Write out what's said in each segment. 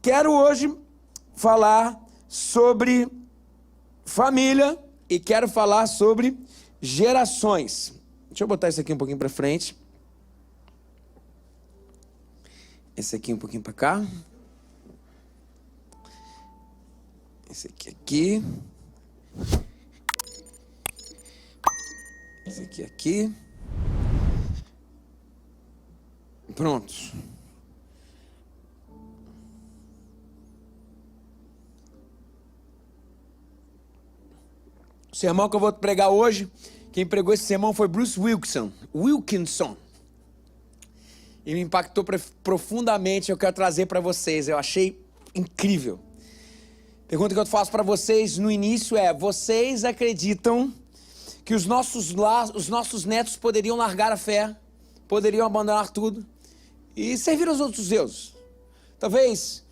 Quero hoje falar sobre família e quero falar sobre gerações. Deixa eu botar isso aqui um pouquinho para frente. Esse aqui um pouquinho para cá. Esse aqui. Esse aqui. Pronto. O sermão que eu vou pregar hoje, quem pregou esse sermão foi Bruce Wilkinson. E me impactou profundamente, eu quero trazer para vocês, eu achei incrível. A pergunta que eu faço para vocês no início é: vocês acreditam que os nossos netos poderiam largar a fé, poderiam abandonar tudo e servir aos outros deuses? Talvez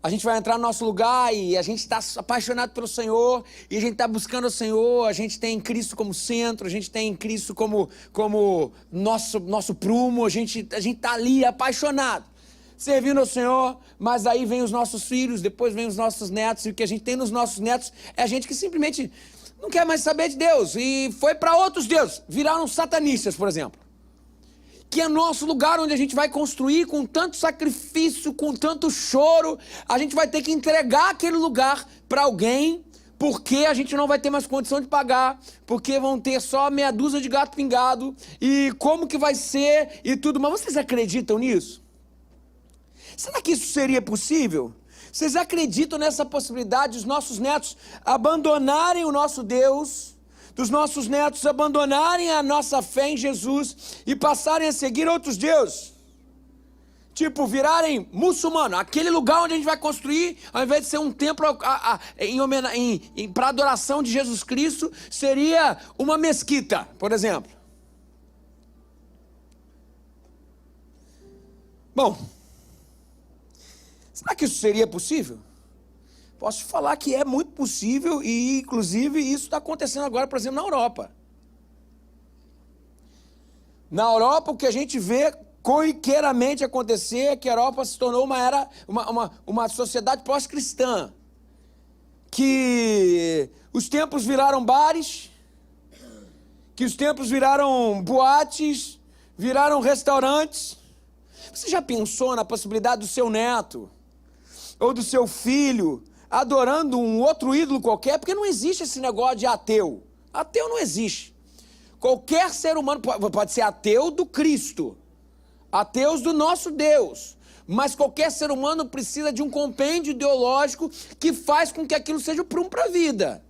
a gente vai entrar no nosso lugar e a gente está apaixonado pelo Senhor, e a gente está buscando o Senhor, a gente tem Cristo como centro, a gente tem Cristo como nosso prumo, a gente está ali apaixonado, servindo ao Senhor, mas aí vem os nossos filhos, depois vem os nossos netos, e o que a gente tem nos nossos netos é a gente que simplesmente não quer mais saber de Deus, e foi para outros deuses, viraram satanistas, por exemplo. Que é nosso lugar onde a gente vai construir com tanto sacrifício, com tanto choro, a gente vai ter que entregar aquele lugar para alguém, porque a gente não vai ter mais condição de pagar, porque vão ter só meia dúzia de gato pingado, e como que vai ser e tudo. Mas vocês acreditam nisso? Será que isso seria possível? Vocês acreditam nessa possibilidade dos nossos netos abandonarem o nosso Deus, dos nossos netos abandonarem a nossa fé em Jesus e passarem a seguir outros deuses? Tipo, virarem muçulmano, aquele lugar onde a gente vai construir, ao invés de ser um templo para adoração de Jesus Cristo, seria uma mesquita, por exemplo. Bom, será que isso seria possível? Posso te falar que é muito possível e, inclusive, isso está acontecendo agora, por exemplo, na Europa. Na Europa, o que a gente vê corriqueiramente acontecer é que a Europa se tornou uma sociedade pós-cristã. Que os templos viraram bares, que os templos viraram boates, viraram restaurantes. Você já pensou na possibilidade do seu neto ou do seu filho adorando um outro ídolo qualquer? Porque não existe esse negócio de ateu. Ateu não existe. Qualquer ser humano pode ser ateu do Cristo, ateus do nosso Deus, mas qualquer ser humano precisa de um compêndio ideológico que faz com que aquilo seja o prumo para a vida.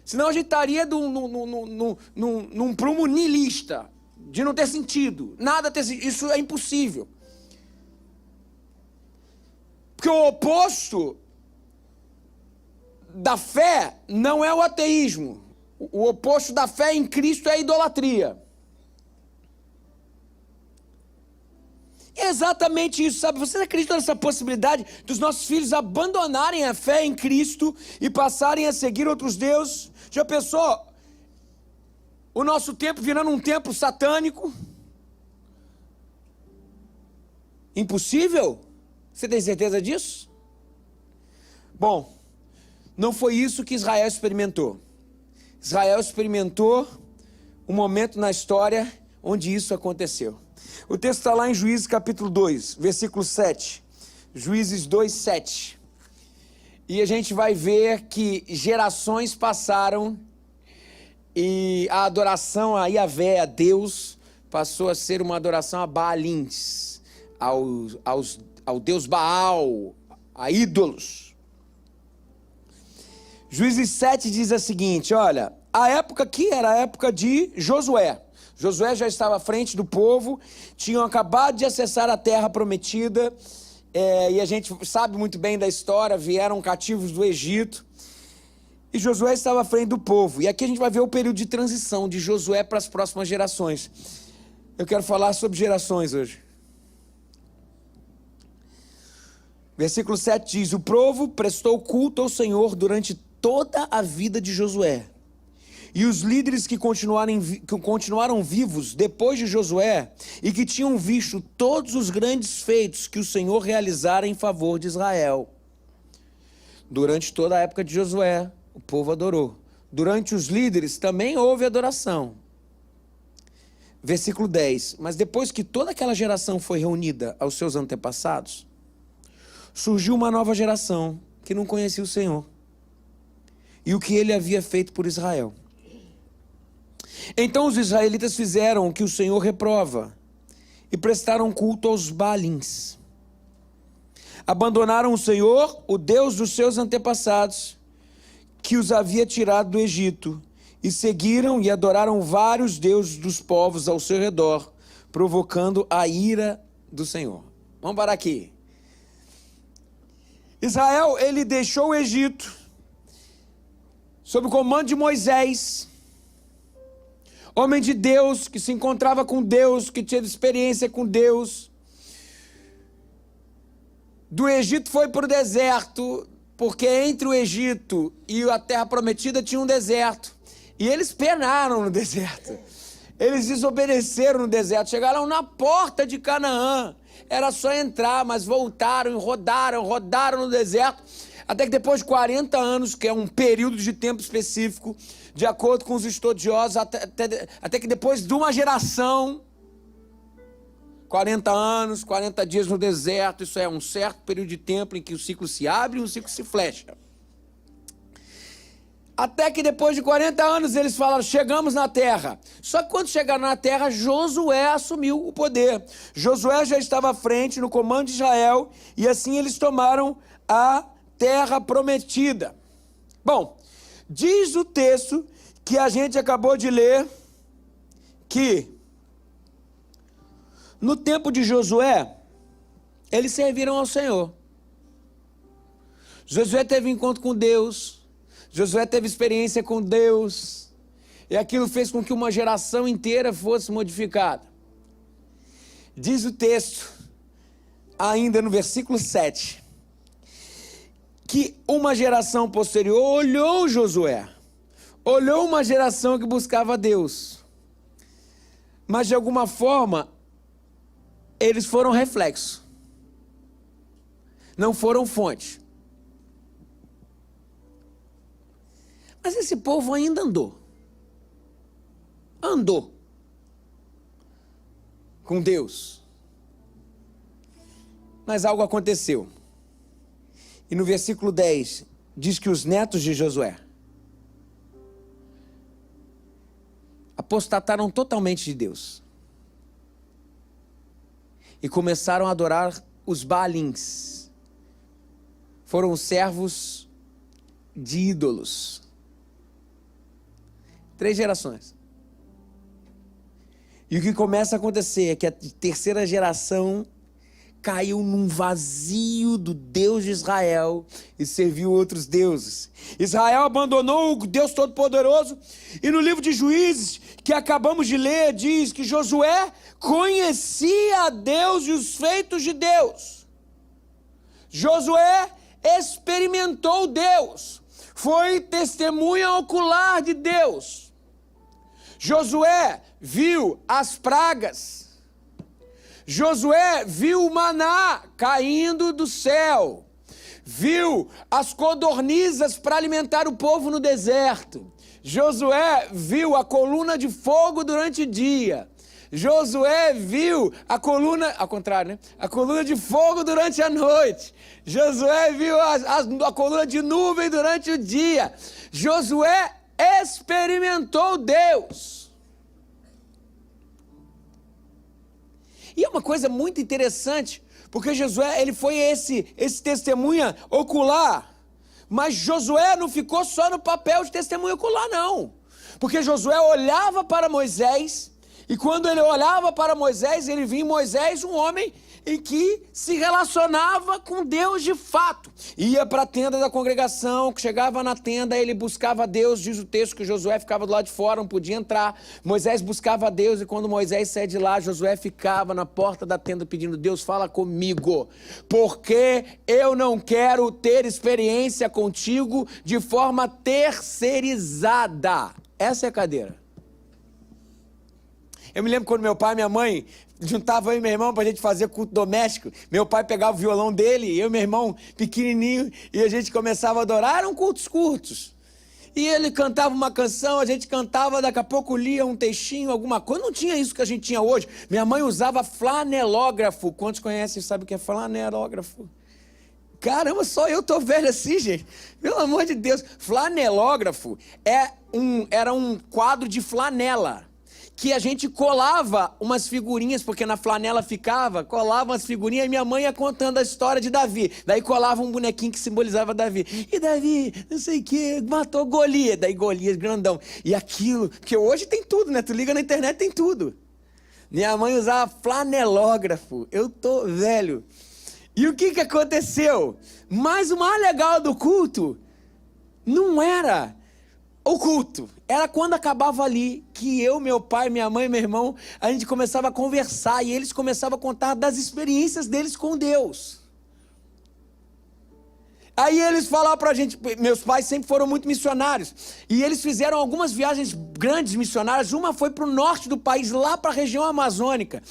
Senão a gente estaria num prumo niilista, de não ter sentido, nada ter sentido. Isso é impossível. Porque o oposto da fé não é o ateísmo. O oposto da fé em Cristo é a idolatria. É exatamente isso, sabe? Vocês acreditam nessa possibilidade dos nossos filhos abandonarem a fé em Cristo e passarem a seguir outros deuses? Já pensou o nosso templo virando um templo satânico? Impossível? Você tem certeza disso? Bom, não foi isso que Israel experimentou. Israel experimentou um momento na história onde isso aconteceu. O texto está lá em Juízes capítulo 2, versículo 7. Juízes 2, 7. E a gente vai ver que gerações passaram e a adoração a Yahvé, a Deus, passou a ser uma adoração a Baalins, ao Deus Baal, a ídolos. Juízes 7 diz a seguinte, olha, a época aqui era a época de Josué. Josué já estava à frente do povo, tinham acabado de acessar a terra prometida, e a gente sabe muito bem da história, vieram cativos do Egito, e Josué estava à frente do povo. E aqui a gente vai ver o período de transição de Josué para as próximas gerações. Eu quero falar sobre gerações hoje. Versículo 7 diz, o povo prestou culto ao Senhor durante toda a vida de Josué. E os líderes que continuaram vivos depois de Josué e que tinham visto todos os grandes feitos que o Senhor realizara em favor de Israel. Durante toda a época de Josué, o povo adorou. Durante os líderes também houve adoração. Versículo 10. Mas depois que toda aquela geração foi reunida aos seus antepassados, surgiu uma nova geração que não conhecia o Senhor e o que ele havia feito por Israel. Então os israelitas fizeram o que o Senhor reprova e prestaram culto aos Baalins. Abandonaram o Senhor, o Deus dos seus antepassados, que os havia tirado do Egito, e seguiram e adoraram vários deuses dos povos ao seu redor, provocando a ira do Senhor. Vamos parar aqui. Israel, ele deixou o Egito sob o comando de Moisés, homem de Deus, que se encontrava com Deus, que tinha experiência com Deus. Do Egito foi para o deserto, porque entre o Egito e a terra prometida tinha um deserto. E eles penaram no deserto. Eles desobedeceram no deserto. Chegaram na porta de Canaã. Era só entrar, mas voltaram e rodaram no deserto. Até que depois de 40 anos, que é um período de tempo específico, de acordo com os estudiosos, até que depois de uma geração, 40 anos, 40 dias no deserto, isso é um certo período de tempo em que o ciclo se abre e o ciclo se fecha. Até que depois de 40 anos eles falaram, chegamos na terra. Só que quando chegaram na terra, Josué assumiu o poder. Josué já estava à frente no comando de Israel e assim eles tomaram a terra prometida. Bom, diz o texto que a gente acabou de ler que no tempo de Josué, eles serviram ao Senhor. Josué teve encontro com Deus, Josué teve experiência com Deus, e aquilo fez com que uma geração inteira fosse modificada. Diz o texto, ainda no versículo 7, que uma geração posterior olhou Josué, olhou uma geração que buscava Deus, mas de alguma forma, eles foram reflexo, não foram fonte. Mas esse povo ainda andou com Deus. Mas algo aconteceu. E no versículo 10, diz que os netos de Josué apostataram totalmente de Deus. E começaram a adorar os Baalins. Foram servos de ídolos. 3 gerações. E o que começa a acontecer é que a terceira geração caiu num vazio do Deus de Israel e serviu outros deuses. Israel abandonou o Deus Todo-Poderoso e no livro de Juízes, que acabamos de ler, diz que Josué conhecia a Deus e os feitos de Deus. Josué experimentou Deus, foi testemunha ocular de Deus. Josué viu as pragas. Josué viu o maná caindo do céu. Viu as codornizes para alimentar o povo no deserto. Josué viu a coluna de fogo durante o dia. Josué viu a coluna, ao contrário, né? A coluna de fogo durante a noite. Josué viu a coluna de nuvem durante o dia. Josué experimentou Deus. E é uma coisa muito interessante, porque Josué, ele foi esse testemunha ocular, mas Josué não ficou só no papel de testemunha ocular, não. Porque Josué olhava para Moisés, e quando ele olhava para Moisés, ele via em Moisés um homem em que se relacionava com Deus de fato. Ia para a tenda da congregação, chegava na tenda, ele buscava Deus, diz o texto que Josué ficava do lado de fora, não podia entrar. Moisés buscava Deus e quando Moisés saía de lá, Josué ficava na porta da tenda pedindo, Deus, fala comigo, porque eu não quero ter experiência contigo de forma terceirizada. Essa é a cadeira. Eu me lembro quando meu pai e minha mãe juntavam eu e meu irmão pra gente fazer culto doméstico. Meu pai pegava o violão dele, eu e meu irmão pequenininho, e a gente começava a adorar. Eram cultos curtos. E ele cantava uma canção, a gente cantava, daqui a pouco lia um textinho, alguma coisa. Não tinha isso que a gente tinha hoje. Minha mãe usava flanelógrafo. Quantos conhecem e sabem o que é flanelógrafo? Caramba, só eu tô velho assim, gente. Pelo amor de Deus. Flanelógrafo era um quadro de flanela, que a gente colava umas figurinhas, porque na flanela colava umas figurinhas, e minha mãe ia contando a história de Davi. Daí colava um bonequinho que simbolizava Davi. E Davi, não sei o que, matou Golias. Daí Golias, grandão. E aquilo, porque hoje tem tudo, né? Tu liga na internet, tem tudo. Minha mãe usava flanelógrafo. Eu tô velho. E o que aconteceu? Mas o mais legal do culto não era o culto. Era quando acabava ali, que eu, meu pai, minha mãe e meu irmão, a gente começava a conversar e eles começavam a contar das experiências deles com Deus. Aí eles falaram pra gente, meus pais sempre foram muito missionários, e eles fizeram algumas viagens grandes missionárias. Uma foi pro norte do país, lá pra região amazônica,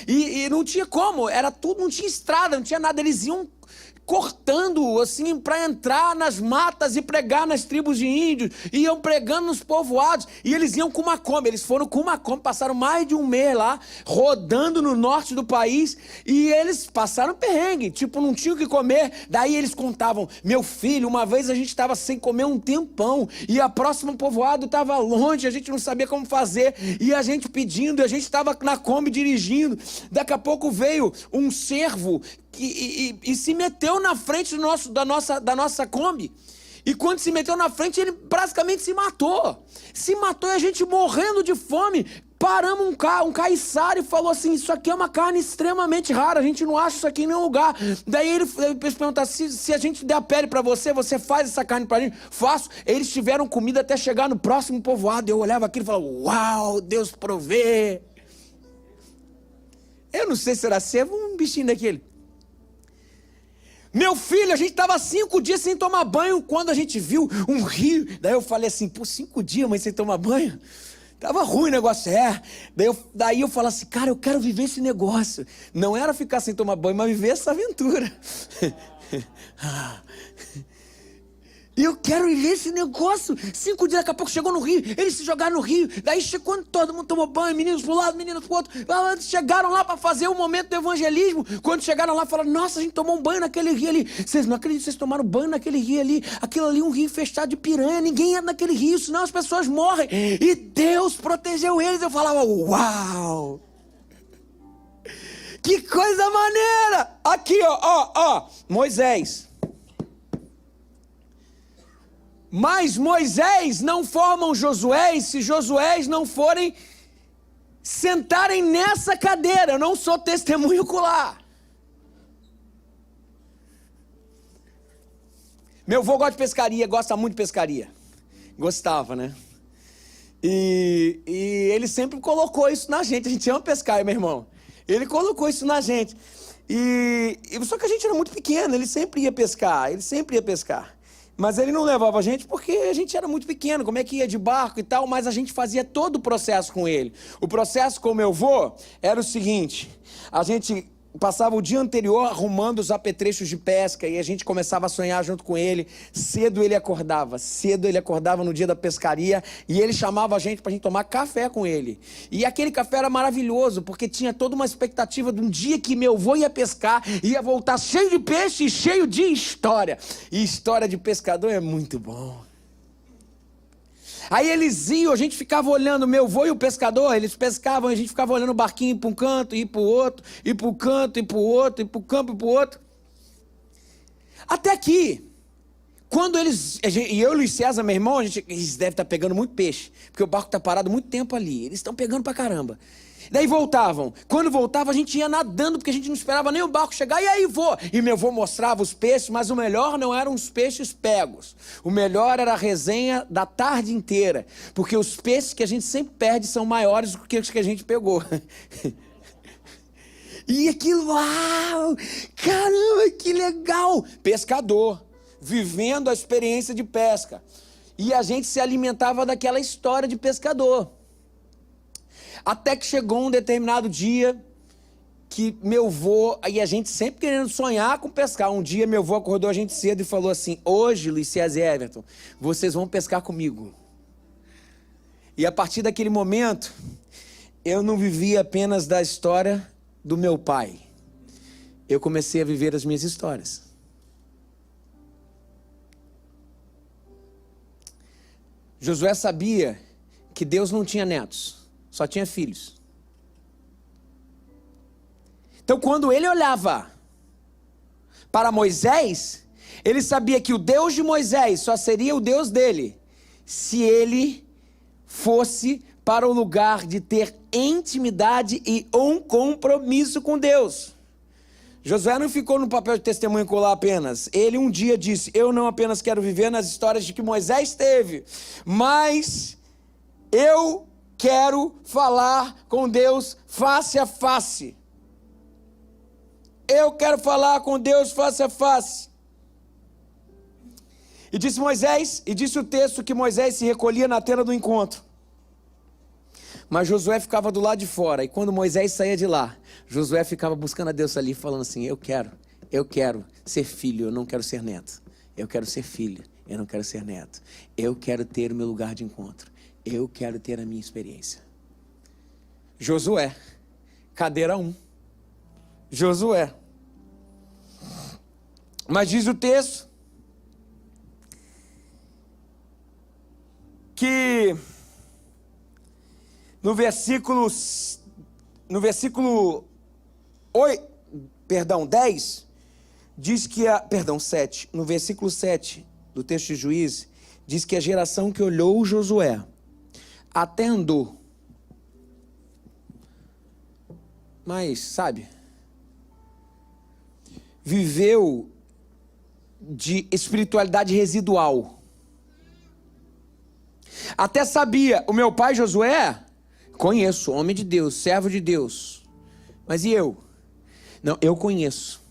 e não tinha como, era tudo, não tinha estrada, não tinha nada, eles iam cortando assim para entrar nas matas e pregar nas tribos de índios, iam pregando nos povoados, e eles iam com uma Kombi. Eles foram com uma Kombi, passaram mais de um mês lá, rodando no norte do país, e eles passaram perrengue, tipo, não tinham o que comer. Daí eles contavam: meu filho, uma vez a gente estava sem comer um tempão, e a próxima povoado estava longe, a gente não sabia como fazer, e a gente pedindo, e a gente estava na Kombi dirigindo. Daqui a pouco veio um cervo e se meteu na frente da nossa Kombi. E quando se meteu na frente, ele praticamente se matou. Se matou, e a gente morrendo de fome. Paramos um caiçara e falou assim: isso aqui é uma carne extremamente rara, a gente não acha isso aqui em nenhum lugar. Daí eles perguntaram: se a gente der a pele pra você, você faz essa carne pra gente? Faço. Eles tiveram comida até chegar no próximo povoado. Eu olhava aquilo e falava: uau, Deus provê. Eu não sei se era cervo ou um bichinho daquele. Meu filho, a gente estava 5 dias sem tomar banho, quando a gente viu um rio. Daí eu falei assim: por 5 dias, mãe, sem tomar banho? Tava ruim o negócio. Daí eu falei assim: cara, eu quero viver esse negócio. Não era ficar sem tomar banho, mas viver essa aventura. E eu quero viver esse negócio. 5 dias, daqui a pouco chegou no rio, eles se jogaram no rio. Daí quando todo mundo tomou banho, meninos para um lado, meninos para o outro, chegaram lá para fazer o momento do evangelismo. Quando chegaram lá, falaram: nossa, a gente tomou um banho naquele rio ali. Vocês não acreditam que vocês tomaram banho naquele rio ali? Aquilo ali é um rio fechado de piranha, ninguém entra naquele rio, senão as pessoas morrem. E Deus protegeu eles. Eu falava: uau! Que coisa maneira! Aqui, ó, Moisés. Mas Moisés não formam Josué se Josué não forem sentarem nessa cadeira. Eu não sou testemunho ocular. Meu avô gosta de pescaria, gosta muito de pescaria. Gostava, né? E ele sempre colocou isso na gente. A gente ama pescar, meu irmão. Ele colocou isso na gente. Só que a gente era muito pequeno, ele sempre ia pescar. Mas ele não levava a gente porque a gente era muito pequeno, como é que ia de barco e tal, mas a gente fazia todo o processo com ele. O processo com o meu avô era o seguinte: a gente passava o dia anterior arrumando os apetrechos de pesca e a gente começava a sonhar junto com ele. Cedo ele acordava no dia da pescaria, e ele chamava a gente pra gente tomar café com ele. E aquele café era maravilhoso, porque tinha toda uma expectativa de um dia que meu avô ia pescar, ia voltar cheio de peixe e cheio de história. E história de pescador é muito bom. Aí eles iam, a gente ficava olhando, meu avô e o pescador, eles pescavam, a gente ficava olhando o barquinho para um canto, ir para o outro, ir para o canto, ir para o outro, ir para o campo, ir para o outro. Até que, quando e eu e o Luiz César, meu irmão, eles devem estar pegando muito peixe, porque o barco está parado muito tempo ali, eles estão pegando pra caramba. Daí voltavam. Quando voltava, a gente ia nadando, porque a gente não esperava nem o barco chegar. E aí, vô? E meu vô mostrava os peixes, mas o melhor não eram os peixes pegos. O melhor era a resenha da tarde inteira, porque os peixes que a gente sempre perde são maiores do que os que a gente pegou. E aquilo, uau! Caramba, que legal! Pescador, vivendo a experiência de pesca. E a gente se alimentava daquela história de pescador. Até que chegou um determinado dia que meu avô, e a gente sempre querendo sonhar com pescar. Um dia meu avô acordou a gente cedo e falou assim: hoje, Luiz César e Everton, vocês vão pescar comigo. E a partir daquele momento, eu não vivia apenas da história do meu pai. Eu comecei a viver as minhas histórias. Josué sabia que Deus não tinha netos, só tinha filhos. Então, quando ele olhava para Moisés, ele sabia que o Deus de Moisés só seria o Deus dele se ele fosse para o lugar de ter intimidade e um compromisso com Deus. Josué não ficou no papel de testemunho colar apenas. Ele um dia disse: eu não apenas quero viver nas histórias de que Moisés teve, mas eu quero falar com Deus face a face. Eu quero falar com Deus face a face. E disse o texto que Moisés se recolhia na tenda do encontro. Mas Josué ficava do lado de fora. E quando Moisés saía de lá, Josué ficava buscando a Deus ali, falando assim: eu quero ser filho, eu não quero ser neto. Eu quero ser filho, eu não quero ser neto. Eu quero ter o meu lugar de encontro. Eu quero ter a minha experiência. Josué, cadeira 1. Josué. Mas diz o texto que no versículo 10, diz que 7, no versículo 7 do texto de Juízes, diz que a geração que olhou Josué até andou. Mas, sabe, viveu de espiritualidade residual. Até sabia, o meu pai Josué, conheço, homem de Deus, servo de Deus. Mas e eu? Não, eu conheço.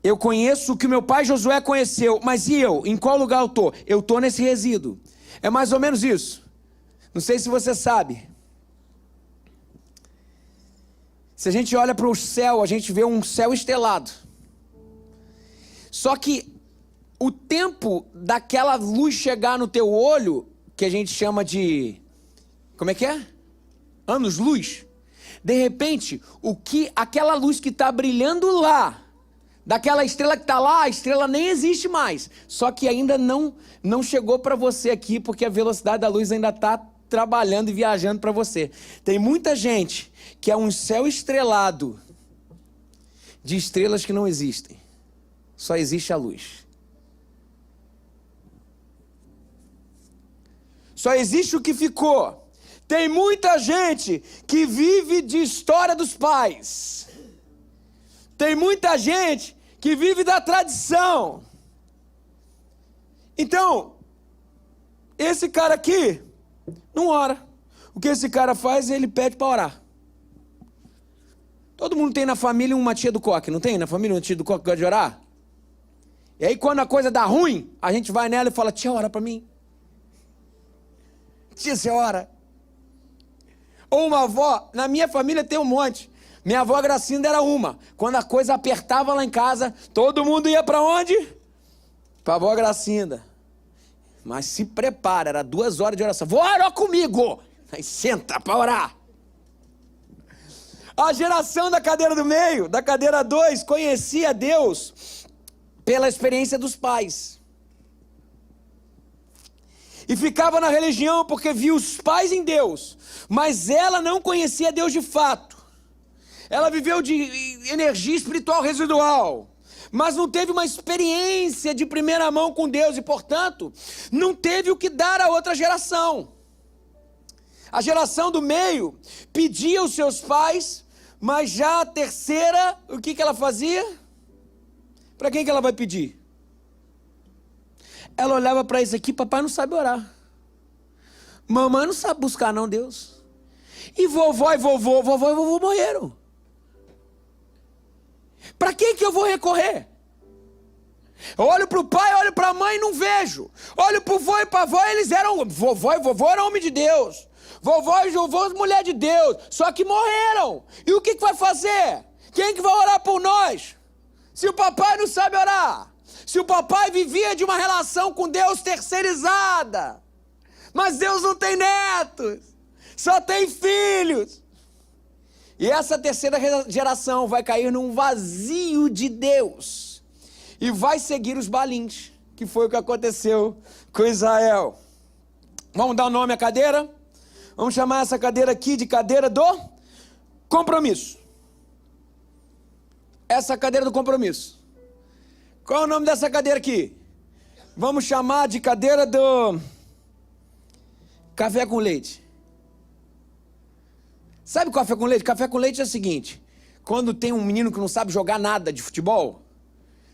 Eu conheço o que meu pai Josué conheceu, mas e eu? Em qual lugar eu estou? Eu estou nesse resíduo. É mais ou menos isso. Não sei se você sabe. Se a gente olha para o céu, a gente vê um céu estelado. Só que o tempo daquela luz chegar no teu olho, que a gente chama de... como é que é? Anos-luz. De repente, aquela luz que está brilhando lá, daquela estrela que está lá, a estrela nem existe mais. Só que ainda não chegou para você aqui, porque a velocidade da luz ainda está trabalhando e viajando para você. Tem muita gente que é um céu estrelado de estrelas que não existem. Só existe a luz. Só existe o que ficou. Tem muita gente que vive de história dos pais. Tem muita gente que vive da tradição. Então, esse cara aqui não ora. O que esse cara faz, ele pede para orar. Todo mundo tem na família uma tia do coque, não tem? Na família uma tia do coque que gosta de orar? E aí quando a coisa dá ruim, a gente vai nela e fala: tia, ora para mim. Tia, você ora. Ou uma avó, na minha família tem um monte. Minha avó Gracinda era uma. Quando a coisa apertava lá em casa, todo mundo ia para onde? Para a avó Gracinda. Mas se prepara, era 2 horas de oração. Vou orar comigo. Aí senta para orar. A geração da cadeira do meio, da cadeira 2, conhecia Deus pela experiência dos pais. E ficava na religião porque via os pais em Deus, mas ela não conhecia Deus de fato. Ela viveu de energia espiritual residual, mas não teve uma experiência de primeira mão com Deus e, portanto, não teve o que dar à outra geração. A geração do meio pedia aos seus pais, mas já a terceira, o que ela fazia? Para quem que ela vai pedir? Ela olhava para isso aqui: papai não sabe orar. Mamãe não sabe buscar não, Deus. E vovó e vovô morreram. Para quem que eu vou recorrer? Eu olho para o pai, olho para a mãe e não vejo. Olho para o vô e para a avó, eles eram... Vovó e vovô eram homem de Deus. Vovó e vovô, mulher de Deus. Só que morreram. E o que vai fazer? Quem que vai orar por nós? Se o papai não sabe orar. Se o papai vivia de uma relação com Deus terceirizada. Mas Deus não tem netos. Só tem filhos. E essa terceira geração vai cair num vazio de Deus. E vai seguir os balins, que foi o que aconteceu com Israel. Vamos dar o nome à cadeira? Vamos chamar essa cadeira aqui de cadeira do compromisso. Essa cadeira do compromisso. Qual é o nome dessa cadeira aqui? Vamos chamar de cadeira do café com leite. Sabe café com leite? Café com leite é o seguinte: quando tem um menino que não sabe jogar nada de futebol,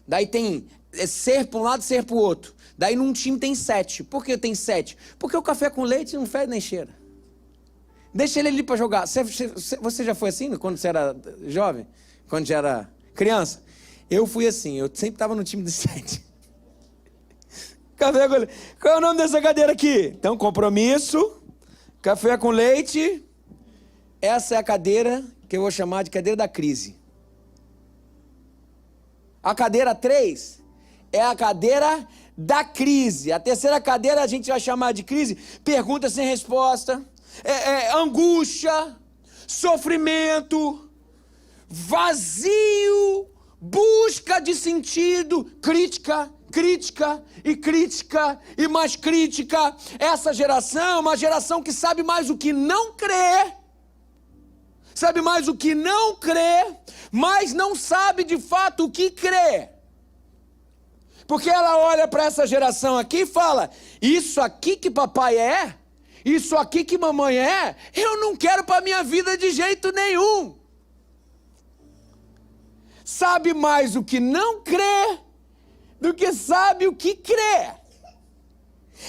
daí tem ser para um lado e ser para o outro. Daí num time tem 7. Por que tem 7? Porque o café com leite não fede nem cheira. Deixa ele ali para jogar. Você já foi assim quando você era jovem? Quando já era criança? Eu fui assim, eu sempre estava no time dos 7. Café com leite. Qual é o nome dessa cadeira aqui? Então, compromisso, café com leite. Essa é a cadeira que eu vou chamar de cadeira da crise. A cadeira 3 é a cadeira da crise. A terceira cadeira a gente vai chamar de crise. Pergunta sem resposta, angústia, sofrimento, vazio, busca de sentido, crítica e mais crítica. Essa geração é uma geração que sabe mais o que não crê. Sabe mais o que não crê, mas não sabe de fato o que crê. Porque ela olha para essa geração aqui e fala: isso aqui que papai é, isso aqui que mamãe é, eu não quero para minha vida de jeito nenhum. Sabe mais o que não crê do que sabe o que crê.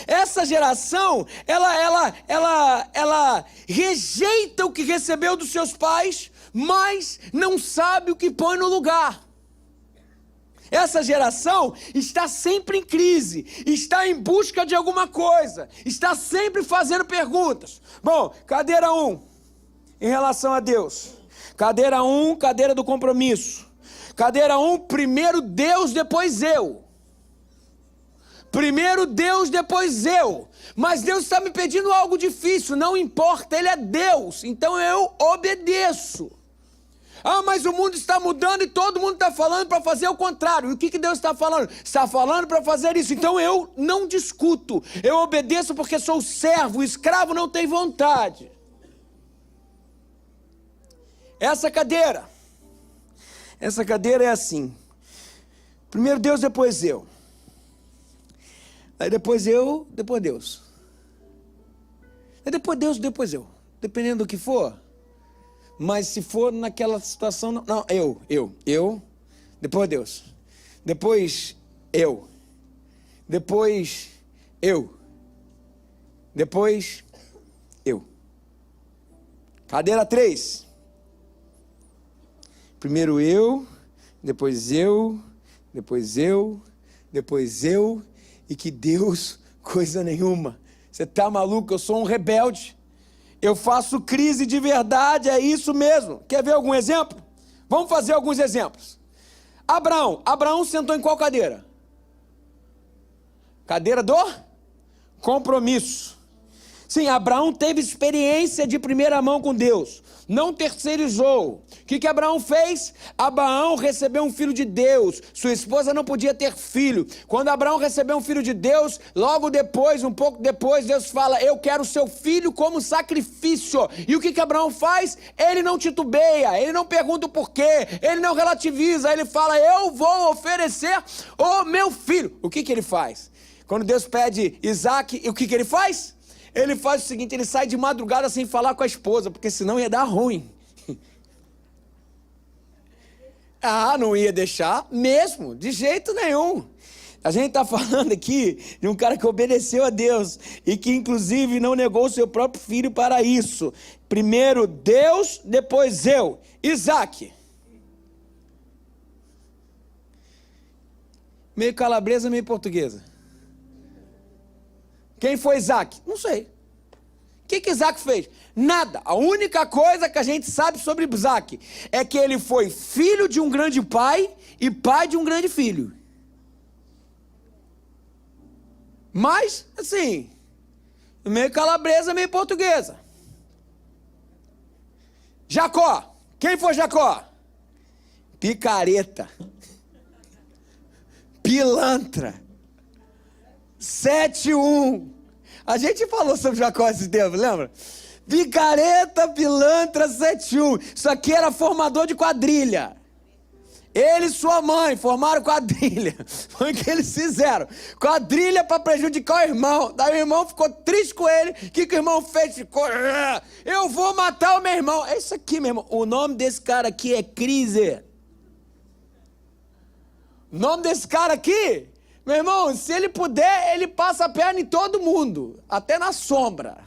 Essa geração, ela rejeita o que recebeu dos seus pais, mas não sabe o que põe no lugar. Essa geração está sempre em crise, está em busca de alguma coisa, está sempre fazendo perguntas. Bom, cadeira 1, em relação a Deus. Cadeira 1, cadeira do compromisso. Cadeira 1, primeiro Deus, depois eu. Primeiro Deus, depois eu. Mas Deus está me pedindo algo difícil, não importa, Ele é Deus, então eu obedeço. Ah, mas o mundo está mudando e todo mundo está falando para fazer o contrário. E o que Deus está falando? Está falando para fazer isso, então eu não discuto, eu obedeço porque sou servo, o escravo não tem vontade. Essa cadeira é assim: primeiro Deus, depois eu. Aí depois eu, depois Deus. Aí depois Deus, depois eu. Dependendo do que for. Mas se for naquela situação... Não, eu. Depois Deus. Depois eu. Depois eu. Depois eu. Cadeira 3. Primeiro eu, depois eu, depois eu, depois eu... E que Deus, coisa nenhuma. Você tá maluco? Eu sou um rebelde. Eu faço crise de verdade, é isso mesmo. Quer ver algum exemplo? Vamos fazer alguns exemplos. Abraão sentou em qual cadeira? Cadeira do compromisso. Sim, Abraão teve experiência de primeira mão com Deus. Não terceirizou. O que Abraão fez? Abraão recebeu um filho de Deus. Sua esposa não podia ter filho. Quando Abraão recebeu um filho de Deus, logo depois, um pouco depois, Deus fala: eu quero seu filho como sacrifício. E o que Abraão faz? Ele não titubeia, ele não pergunta o porquê, ele não relativiza, ele fala: eu vou oferecer o meu filho. O que ele faz? Quando Deus pede Isaac, o que ele faz? Ele faz o seguinte: ele sai de madrugada sem falar com a esposa, porque senão ia dar ruim. Não ia deixar mesmo, de jeito nenhum. A gente está falando aqui de um cara que obedeceu a Deus e que inclusive não negou o seu próprio filho para isso. Primeiro Deus, depois eu. Isaac. Meio calabresa, meio portuguesa. Quem foi Isaac? Não sei. O que Isaac fez? Nada. A única coisa que a gente sabe sobre Isaac é que ele foi filho de um grande pai e pai de um grande filho. Mas, assim, meio calabresa, meio portuguesa. Jacó. Quem foi Jacó? Picareta. Pilantra. 7-1. A gente falou sobre Jacó esse tempo, lembra? Picareta, pilantra, 7-1. Isso aqui era formador de quadrilha. Ele e sua mãe formaram quadrilha. Foi o que eles fizeram. Quadrilha para prejudicar o irmão. Daí o irmão ficou triste com ele. O que o irmão fez? Ficou... Eu vou matar o meu irmão. É isso aqui, meu irmão. O nome desse cara aqui é Crise. O nome desse cara aqui, meu irmão, se ele puder, ele passa a perna em todo mundo. Até na sombra.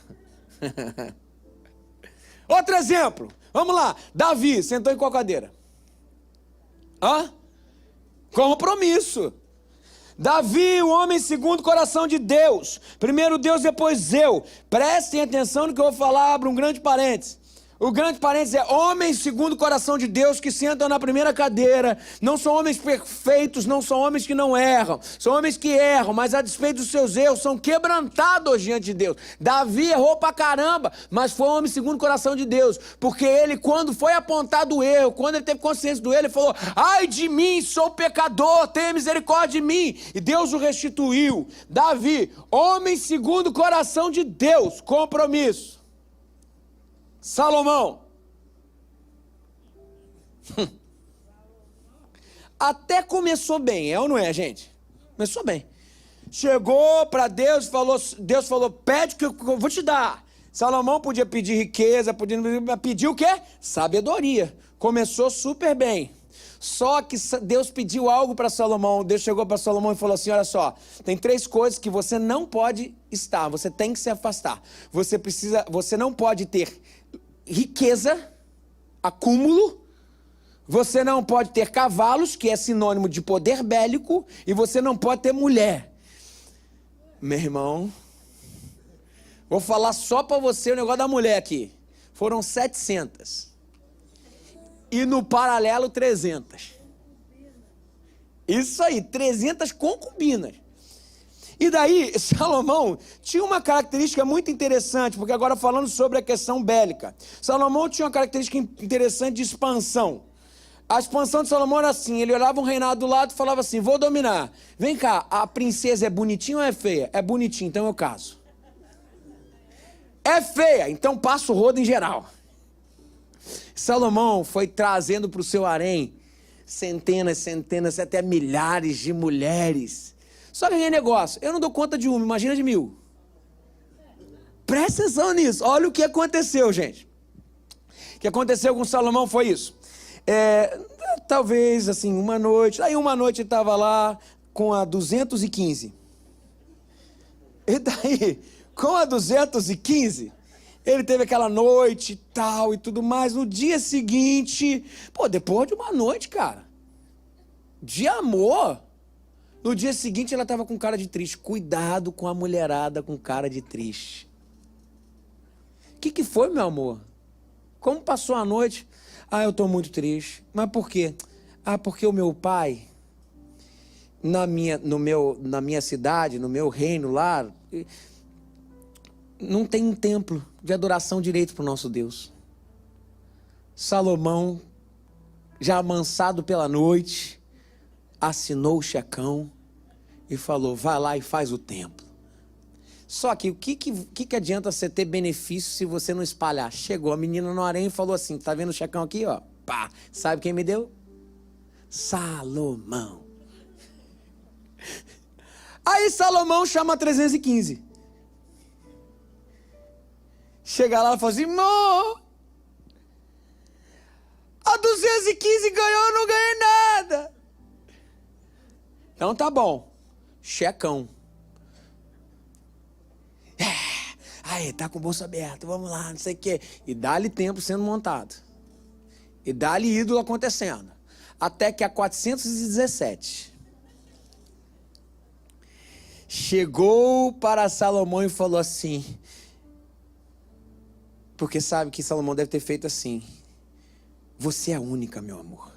Outro exemplo. Vamos lá. Davi sentou em qual cadeira? Compromisso. Davi, o homem segundo o coração de Deus. Primeiro Deus, depois eu. Prestem atenção no que eu vou falar, abra um grande parênteses. O grande parênteses é homens segundo o coração de Deus que sentam na primeira cadeira. Não são homens perfeitos, não são homens que não erram. São homens que erram, mas a despeito dos seus erros, são quebrantados diante de Deus. Davi errou pra caramba, mas foi um homem segundo o coração de Deus. Porque ele, quando foi apontado o erro, quando ele teve consciência do erro, ele falou: ai de mim, sou pecador, tenha misericórdia de mim. E Deus o restituiu. Davi, homem segundo o coração de Deus, compromisso. Salomão. Até começou bem, é ou não é, gente? Começou bem. Chegou para Deus falou, pede que eu vou te dar. Salomão podia pedir riqueza, podia pedir o quê? Sabedoria. Começou super bem. Só que Deus pediu algo para Salomão. Deus chegou para Salomão e falou assim: olha só, tem 3 coisas que você não pode estar, você tem que se afastar. Você não pode ter riqueza, acúmulo, você não pode ter cavalos, que é sinônimo de poder bélico, e você não pode ter mulher. Meu irmão, vou falar só para você o negócio da mulher aqui. Foram 700. E no paralelo 300. Isso aí, 300 concubinas. E daí, Salomão tinha uma característica muito interessante, porque agora falando sobre a questão bélica, Salomão tinha uma característica interessante de expansão. A expansão de Salomão era assim, ele olhava um reinado do lado e falava assim: vou dominar. Vem cá, a princesa é bonitinha ou é feia? É bonitinha, então eu caso. É feia, então passo o rodo em geral. Salomão foi trazendo para o seu harém centenas, até milhares de mulheres. Só que negócio, eu não dou conta de 1, imagina de 1000. Presta atenção nisso, olha o que aconteceu, gente. O que aconteceu com Salomão foi isso. Talvez assim, uma noite ele estava lá com a 215. E daí, com a 215, ele teve aquela noite e tal e tudo mais. No dia seguinte, depois de uma noite, cara, de amor, no dia seguinte ela estava com cara de triste. Cuidado com a mulherada com cara de triste. O que foi, meu amor? Como passou a noite? Eu estou muito triste. Mas por quê? Porque o meu pai, na minha cidade, no meu reino lá, não tem um templo de adoração direito para o nosso Deus. Salomão, já amansado pela noite, assinou o checão e falou: vai lá e faz o templo. Só que o que adianta você ter benefício se você não espalhar? Chegou a menina no harém e falou assim: tá vendo o checão aqui, ó? Pá, sabe quem me deu? Salomão. Aí Salomão chama 315. Chega lá e fala assim: amor, a 215 ganhou, eu não ganhei nada. Então tá bom, checão. Aí, tá com o bolso aberto, vamos lá, não sei o quê. E dá-lhe tempo sendo montado. E dá-lhe ídolo acontecendo. Até que a 417, chegou para Salomão e falou assim, porque sabe que Salomão deve ter feito assim: você é a única, meu amor.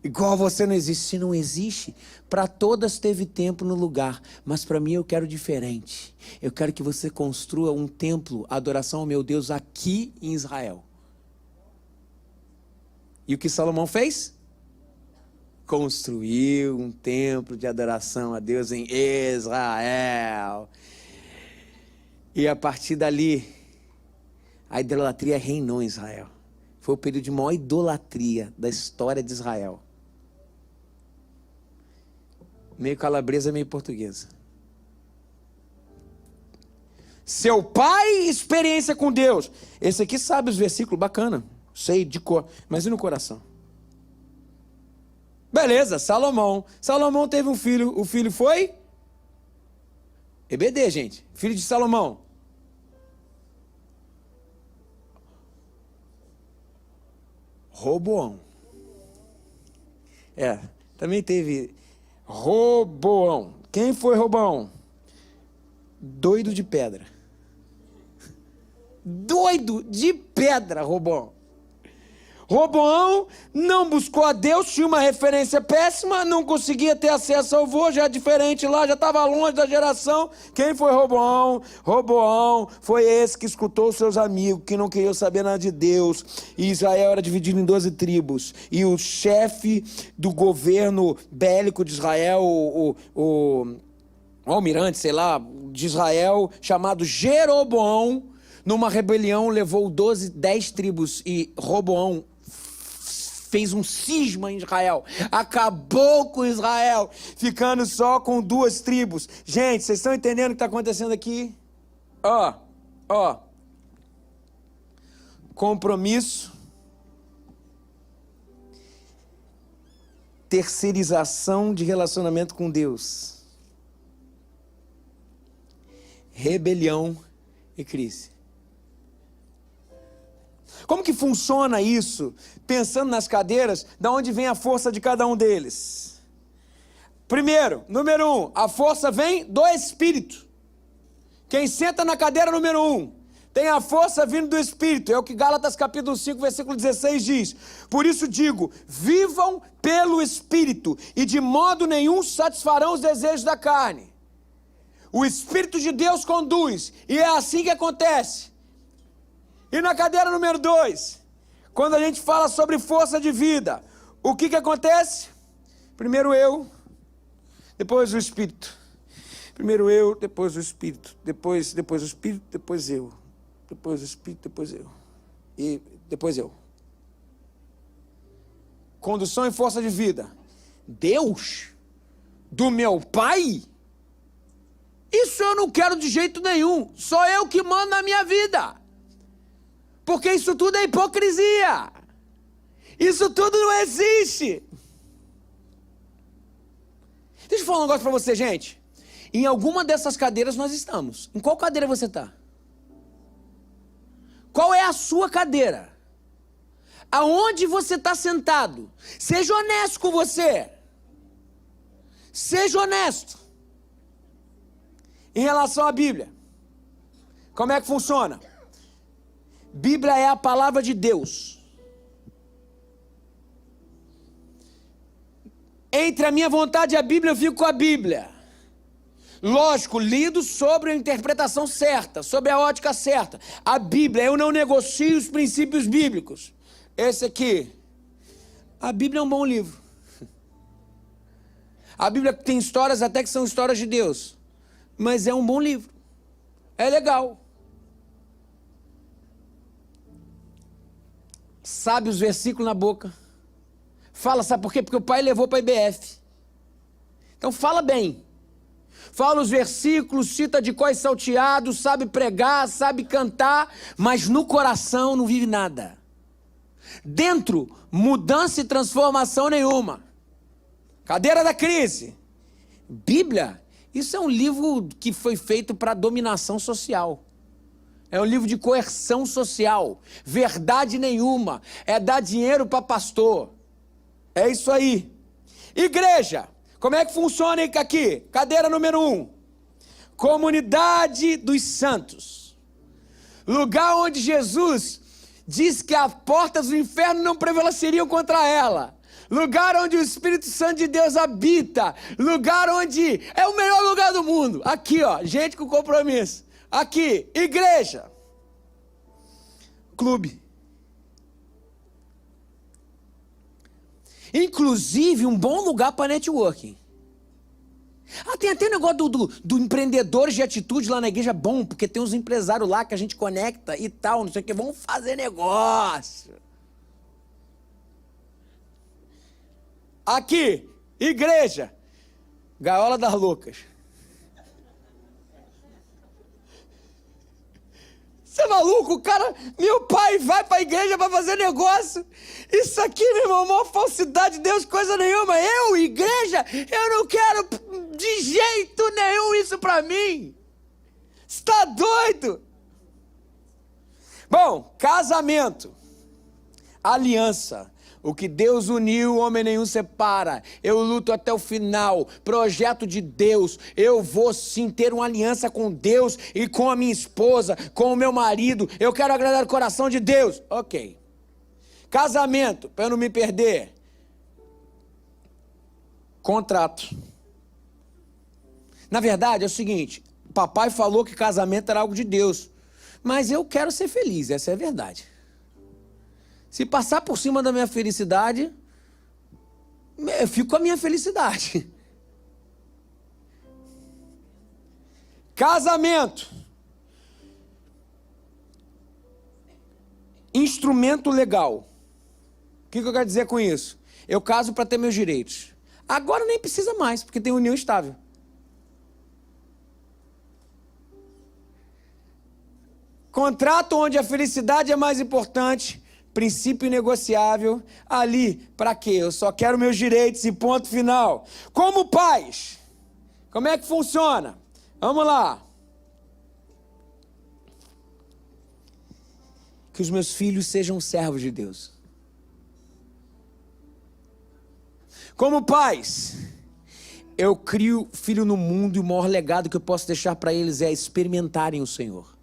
Igual você não existe. Se não existe, para todas teve tempo no lugar, mas para mim eu quero diferente. Eu quero que você construa um templo, adoração ao meu Deus aqui em Israel. E o que Salomão fez? Construiu um templo de adoração a Deus em Israel. E a partir dali, a idolatria reinou em Israel. Foi o período de maior idolatria da história de Israel. Meio calabresa, meio portuguesa. Seu pai, experiência com Deus. Esse aqui sabe os versículos, bacana. Sei de cor, mas e no coração? Beleza, Salomão. Salomão teve um filho. O filho foi? EBD, gente. Filho de Salomão. Roboão. Também teve Roboão. Quem foi Roboão? Doido de pedra. Doido de pedra, Roboão. Roboão não buscou a Deus, tinha uma referência péssima, não conseguia ter acesso ao avô, já diferente lá, já estava longe da geração. Quem foi Roboão? Roboão foi esse que escutou seus amigos, que não queriam saber nada de Deus. E Israel era dividido em 12 tribos. E o chefe do governo bélico de Israel, o almirante, sei lá, de Israel, chamado Jeroboão, numa rebelião levou 10 tribos e Roboão fez um cisma em Israel, acabou com Israel, ficando só com 2 tribos. Gente, vocês estão entendendo o que está acontecendo aqui? Ó, compromisso, terceirização de relacionamento com Deus, rebelião e crise. Como que funciona isso? Pensando nas cadeiras, da onde vem a força de cada um deles? Primeiro, número 1, a força vem do Espírito. Quem senta na cadeira número 1, tem a força vindo do Espírito. É o que Gálatas capítulo 5, versículo 16 diz. Por isso digo, vivam pelo Espírito, e de modo nenhum satisfarão os desejos da carne. O Espírito de Deus conduz, e é assim que acontece. E na cadeira número 2, quando a gente fala sobre força de vida, o que acontece? Primeiro eu, depois o Espírito. Primeiro eu, depois o Espírito. Depois o Espírito, depois eu. Depois o Espírito, depois eu. E depois eu. Condução e força de vida. Deus? Do meu Pai? Isso eu não quero de jeito nenhum. Sou eu que mando na minha vida. Porque isso tudo é hipocrisia. Isso tudo não existe. Deixa eu falar um negócio para você, gente. Em alguma dessas cadeiras nós estamos. Em qual cadeira você está? Qual é a sua cadeira? Aonde você está sentado? Seja honesto com você. Seja honesto. Em relação à Bíblia. Como é que funciona? Bíblia é a palavra de Deus. Entre a minha vontade e a Bíblia, eu fico com a Bíblia. Lógico, lido sobre a interpretação certa, sobre a ótica certa. A Bíblia, eu não negocio os princípios bíblicos. Esse aqui. A Bíblia é um bom livro. A Bíblia tem histórias até que são histórias de Deus. Mas é um bom livro. É legal. Sabe os versículos na boca. Fala, sabe por quê? Porque o pai levou para a IBF. Então fala bem. Fala os versículos, cita de cor salteado, sabe pregar, sabe cantar, mas no coração não vive nada. Dentro, mudança e transformação nenhuma. Cadeira da crise. Bíblia, isso é um livro que foi feito para dominação social. É um livro de coerção social, verdade nenhuma, é dar dinheiro para pastor. É isso aí. Igreja, Como é que funciona aqui? Cadeira número 1. Comunidade dos santos. Lugar onde Jesus diz que as portas do inferno não prevaleceriam contra ela. Lugar onde o Espírito Santo de Deus habita. Lugar onde é o melhor lugar do mundo. Aqui, ó, gente com compromisso. Aqui, igreja. Clube. Inclusive, um bom lugar para networking. Tem até o negócio do empreendedores de atitude lá na igreja, bom, porque tem uns empresários lá que a gente conecta e tal, não sei o que, vamos fazer negócio. Aqui, igreja, gaiola das loucas. Você é maluco? O cara, meu pai vai para a igreja para fazer negócio. Isso aqui, meu irmão, uma falsidade de Deus, coisa nenhuma. Eu, igreja, eu não quero de jeito nenhum isso para mim. Você está doido? Bom, casamento, aliança. O que Deus uniu, homem nenhum separa. Eu luto até o final. Projeto de Deus. Eu vou sim ter uma aliança com Deus e com a minha esposa, com o meu marido. Eu quero agradar o coração de Deus. Ok. Casamento, para eu não me perder. Contrato. Na verdade, é o seguinte. Papai falou que casamento era algo de Deus. Mas eu quero ser feliz, essa é a verdade. Se passar por cima da minha felicidade, eu fico com a minha felicidade. Casamento. Instrumento legal. O que eu quero dizer com isso? Eu caso para ter meus direitos. Agora nem precisa mais, porque tem união estável. Contrato onde a felicidade é mais importante. Princípio inegociável, ali, para quê? Eu só quero meus direitos e ponto final. Como pais, como é que funciona? Vamos lá. Que os meus filhos sejam servos de Deus. Como pais, eu crio filho no mundo e o maior legado que eu posso deixar para eles é experimentarem o Senhor.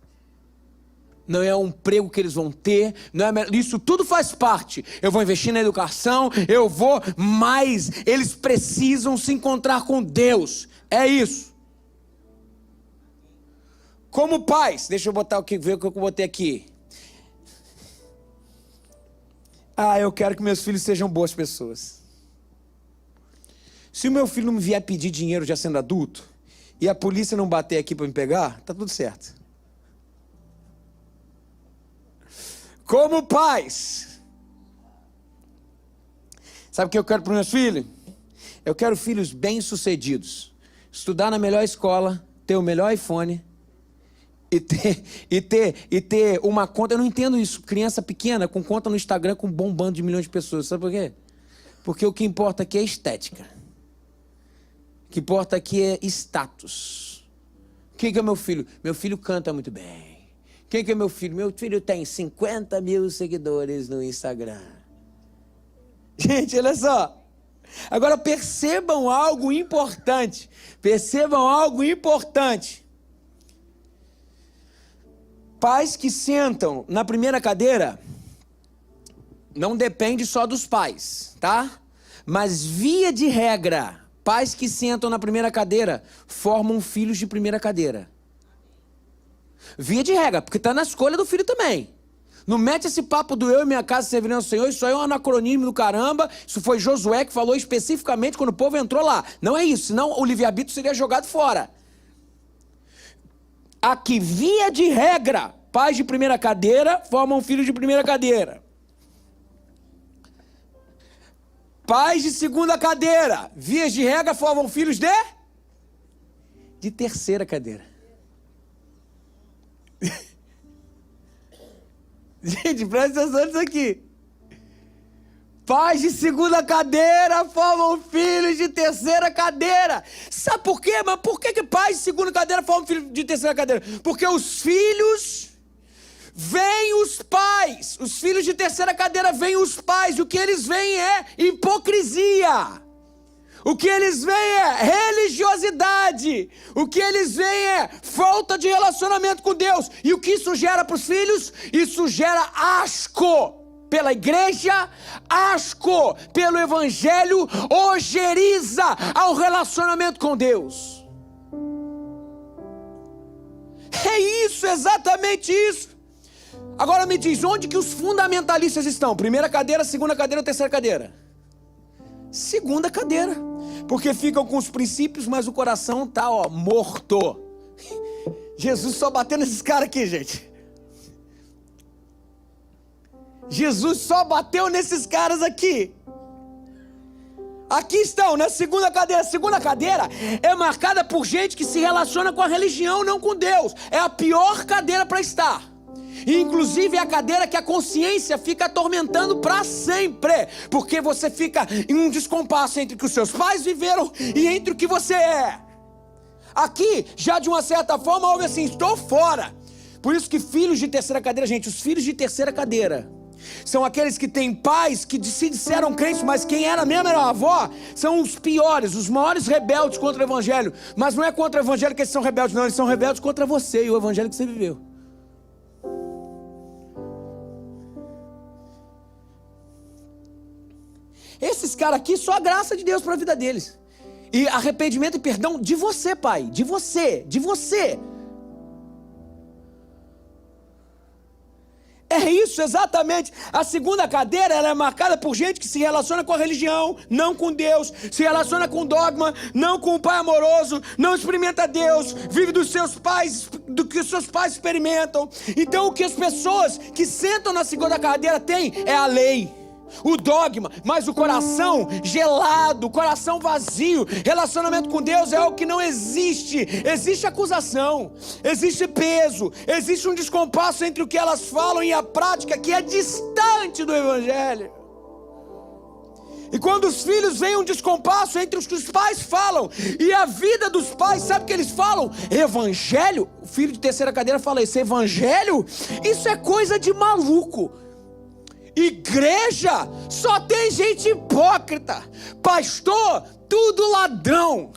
Não é um emprego que eles vão ter, não é, isso tudo faz parte. Eu vou investir na educação, mas eles precisam se encontrar com Deus. É isso. Como pais, deixa eu botar ver o que eu botei aqui. Eu quero que meus filhos sejam boas pessoas. Se o meu filho não me vier pedir dinheiro já sendo adulto, e a polícia não bater aqui para me pegar, tá tudo certo. Como pais, sabe o que eu quero para meus filhos? Eu quero filhos bem-sucedidos, estudar na melhor escola, ter o melhor iPhone e ter uma conta. Eu não entendo isso, criança pequena com conta no Instagram com bombando de milhões de pessoas. Sabe por quê? Porque o que importa aqui é estética. O que importa aqui é status. O que é meu filho? Meu filho canta muito bem. Quem que é meu filho? Meu filho tem 50 mil seguidores no Instagram. Gente, olha só. Agora percebam algo importante. Percebam algo importante. Pais que sentam na primeira cadeira, não depende só dos pais, tá? Mas via de regra, pais que sentam na primeira cadeira formam filhos de primeira cadeira. Via de regra, porque está na escolha do filho também. Não mete esse papo do eu e minha casa servirão ao Senhor, isso aí é um anacronismo do caramba. Isso foi Josué que falou especificamente quando o povo entrou lá. Não é isso, senão o livre-arbítrio seria jogado fora. Aqui, via de regra, pais de primeira cadeira formam filhos de primeira cadeira. Pais de segunda cadeira, vias de regra, formam filhos de terceira cadeira. Gente, presta atenção nisso aqui. Pais de segunda cadeira formam filhos de terceira cadeira. Sabe por quê? Mas por que pais de segunda cadeira formam filhos de terceira cadeira? Porque os filhos veem os pais. Os filhos de terceira cadeira veem os pais. E o que eles veem é hipocrisia. O que eles veem é religiosidade. O que eles veem é falta de relacionamento com Deus. E o que isso gera para os filhos? Isso gera asco pela igreja, asco pelo evangelho, ojeriza ao relacionamento com Deus. É isso, exatamente isso. Agora me diz, onde que os fundamentalistas estão? Primeira cadeira, segunda cadeira ou terceira cadeira? Segunda cadeira. Porque ficam com os princípios, mas o coração tá, morto. Jesus só bateu nesses caras aqui, gente. Jesus só bateu nesses caras aqui. Aqui estão, na segunda cadeira. A segunda cadeira é marcada por gente que se relaciona com a religião, não com Deus. É a pior cadeira para estar. E inclusive é a cadeira que a consciência fica atormentando para sempre. Porque você fica em um descompasso entre o que os seus pais viveram e entre o que você é. Aqui, já de uma certa forma, houve assim, estou fora. Por isso que filhos de terceira cadeira, gente, os filhos de terceira cadeira são aqueles que têm pais que se disseram crentes, mas quem era mesmo era a avó. São os piores, os maiores rebeldes contra o evangelho. Mas não é contra o evangelho que eles são rebeldes, não. Eles são rebeldes contra você e o evangelho que você viveu. Esses caras aqui, só a graça de Deus para a vida deles. E arrependimento e perdão de você, pai. De você, de você. É isso, exatamente. A segunda cadeira, ela é marcada por gente que se relaciona com a religião, não com Deus. Se relaciona com dogma, não com o pai amoroso. Não experimenta Deus. Vive dos seus pais, do que os seus pais experimentam. Então o que as pessoas que sentam na segunda cadeira têm é a lei, o dogma, mas o coração gelado, o coração vazio. Relacionamento com Deus é algo que não existe. Existe acusação, existe peso, existe um descompasso entre o que elas falam e a prática que é distante do evangelho. E quando os filhos veem um descompasso entre os que os pais falam e a vida dos pais, sabe o que eles falam? Evangelho? O filho de terceira cadeira fala isso, evangelho? Isso é coisa de maluco. Igreja só tem gente hipócrita. Pastor, tudo ladrão.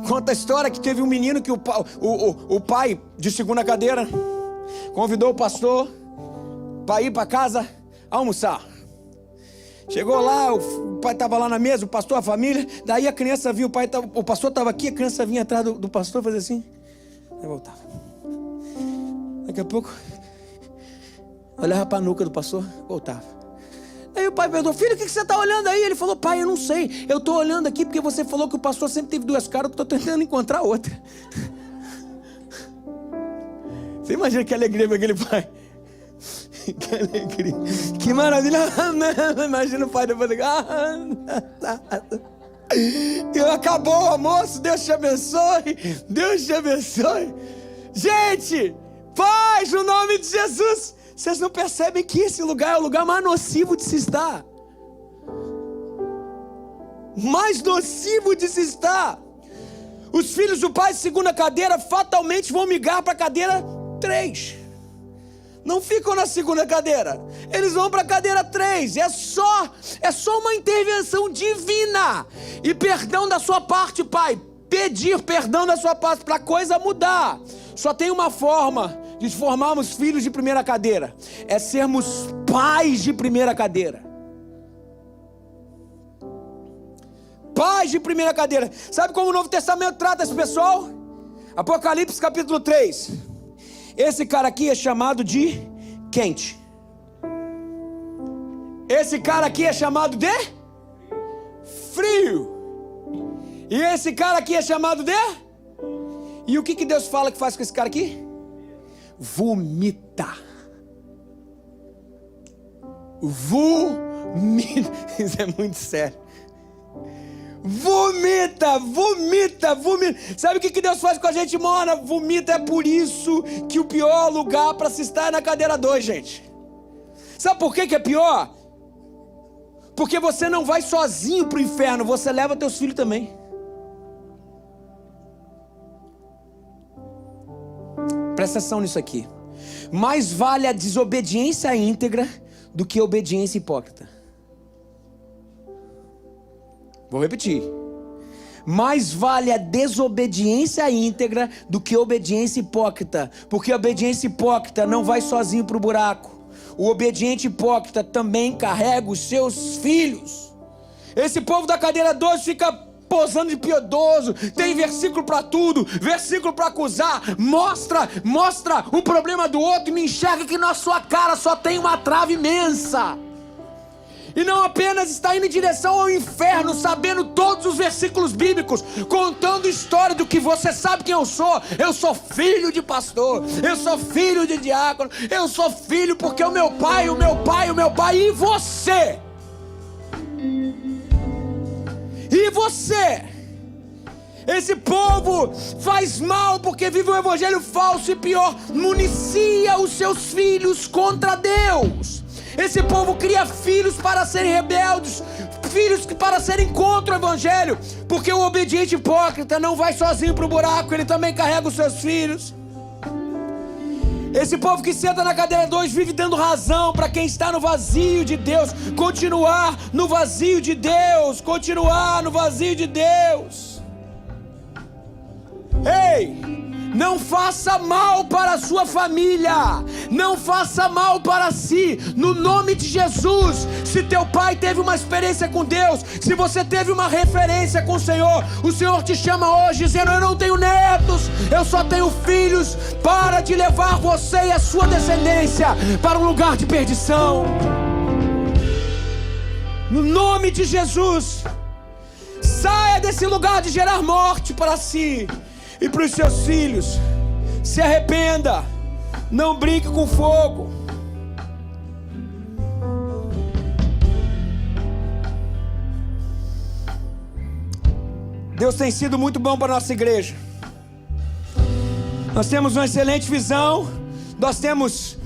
Conta a história que teve um menino que o pai de segunda cadeira convidou o pastor para ir para casa almoçar. Chegou lá, o pai estava lá na mesa, o pastor, a família. Daí a criança viu, o pastor estava aqui, a criança vinha atrás do pastor, fazia assim, aí voltava. Daqui a pouco olhava para a nuca do pastor, voltava. Aí o pai perguntou, filho, o que você está olhando aí? Ele falou, pai, eu não sei, eu estou olhando aqui porque você falou que o pastor sempre teve duas caras, eu estou tentando encontrar outra. Você imagina que alegria para aquele pai? Que alegria, que maravilha. Imagina o pai depois. Acabou o almoço, Deus te abençoe, Deus te abençoe. Gente, paz no nome de Jesus. Vocês não percebem que esse lugar é o lugar mais nocivo de se estar? Mais nocivo de se estar. Os filhos do pai de segunda cadeira fatalmente vão migrar para a cadeira 3. Não ficam na segunda cadeira. Eles vão para a cadeira 3. É só uma intervenção divina. E perdão da sua parte, pai. Pedir perdão da sua parte para a coisa mudar. Só tem uma forma de formarmos filhos de primeira cadeira. É sermos pais de primeira cadeira. Pais de primeira cadeira. Sabe como o Novo Testamento trata esse pessoal? Apocalipse capítulo 3. Esse cara aqui é chamado de quente. Esse cara aqui é chamado de frio. E esse cara aqui é chamado de... E o que Deus fala que faz com esse cara aqui? Vomita. Vomita. Isso é muito sério. Vomita, vomita, vomita. Sabe o que Deus faz com a gente, mona? Vomita. É por isso que o pior lugar para se estar é na cadeira 2, gente. Sabe por que é pior? Porque você não vai sozinho para o inferno, você leva teus filhos também. Presta atenção nisso aqui. Mais vale a desobediência íntegra do que a obediência hipócrita. Vou repetir. Mais vale a desobediência íntegra do que a obediência hipócrita, porque a obediência hipócrita não vai sozinho para o buraco. O obediente hipócrita também carrega os seus filhos. Esse povo da cadeira 2 fica posando de piedoso, tem versículo para tudo, versículo para acusar, mostra o problema do outro e me enxerga que na sua cara só tem uma trava imensa. E não apenas está indo em direção ao inferno, sabendo todos os versículos bíblicos, contando história do que você sabe quem eu sou filho de pastor, eu sou filho de diácono, eu sou filho porque o meu pai, e você? E você? Esse povo faz mal porque vive um evangelho falso e pior, municia os seus filhos contra Deus. Esse povo cria filhos para serem rebeldes, filhos para serem contra o evangelho, porque o obediente hipócrita não vai sozinho para o buraco, ele também carrega os seus filhos. Esse povo que senta na cadeira 2 vive dando razão para quem está no vazio de Deus, continuar no vazio de Deus, Ei! Não faça mal para a sua família, não faça mal para si, no nome de Jesus. Se teu pai teve uma experiência com Deus, se você teve uma referência com o Senhor te chama hoje dizendo: eu não tenho netos, eu só tenho filhos, para de levar você e a sua descendência para um lugar de perdição. No nome de Jesus, saia desse lugar de gerar morte para si e para os seus filhos. Se arrependa, não brinque com fogo. Deus tem sido muito bom para a nossa igreja. Nós temos uma excelente visão, nós temos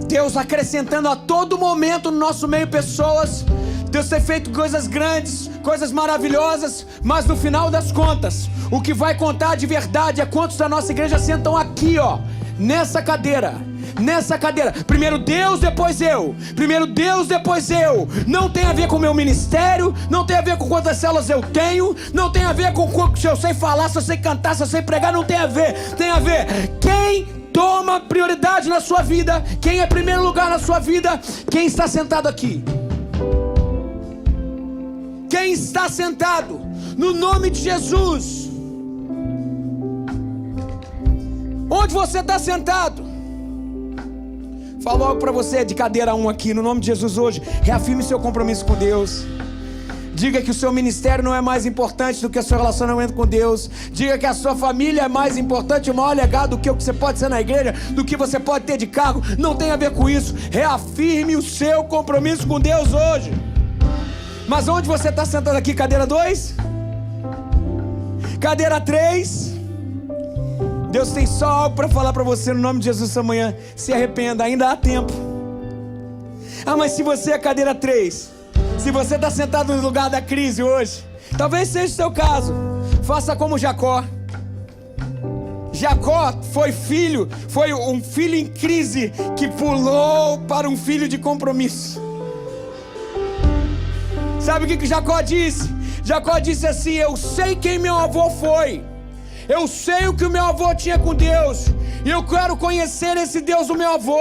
Deus acrescentando a todo momento no nosso meio pessoas. Deus tem feito coisas grandes, coisas maravilhosas, mas no final das contas, o que vai contar de verdade é quantos da nossa igreja sentam aqui, nessa cadeira. Primeiro Deus, depois eu. Não tem a ver com o meu ministério, não tem a ver com quantas células eu tenho, não tem a ver com se eu sei falar, se eu sei cantar, se eu sei pregar, não tem a ver. Tem a ver quem toma prioridade na sua vida, quem é primeiro lugar na sua vida, quem está sentado aqui. Quem está sentado, no nome de Jesus. Onde você está sentado? Falo algo para você de cadeira 1 aqui, no nome de Jesus hoje. Reafirme seu compromisso com Deus. Diga que o seu ministério não é mais importante do que o seu relacionamento com Deus. Diga que a sua família é mais importante, o maior legado do que o que você pode ser na igreja, do que você pode ter de cargo. Não tem a ver com isso. Reafirme o seu compromisso com Deus hoje. Mas onde você está sentado aqui? Cadeira 2? Cadeira 3? Deus tem só algo para falar para você no nome de Jesus essa manhã. Se arrependa, ainda há tempo. Mas se você é cadeira 3, se você está sentado no lugar da crise hoje, talvez seja o seu caso, faça como Jacó. Jacó foi um filho em crise que pulou para um filho de compromisso. Sabe o que Jacó disse? Jacó disse assim: eu sei quem meu avô foi, eu sei o que o meu avô tinha com Deus, e eu quero conhecer esse Deus do meu avô.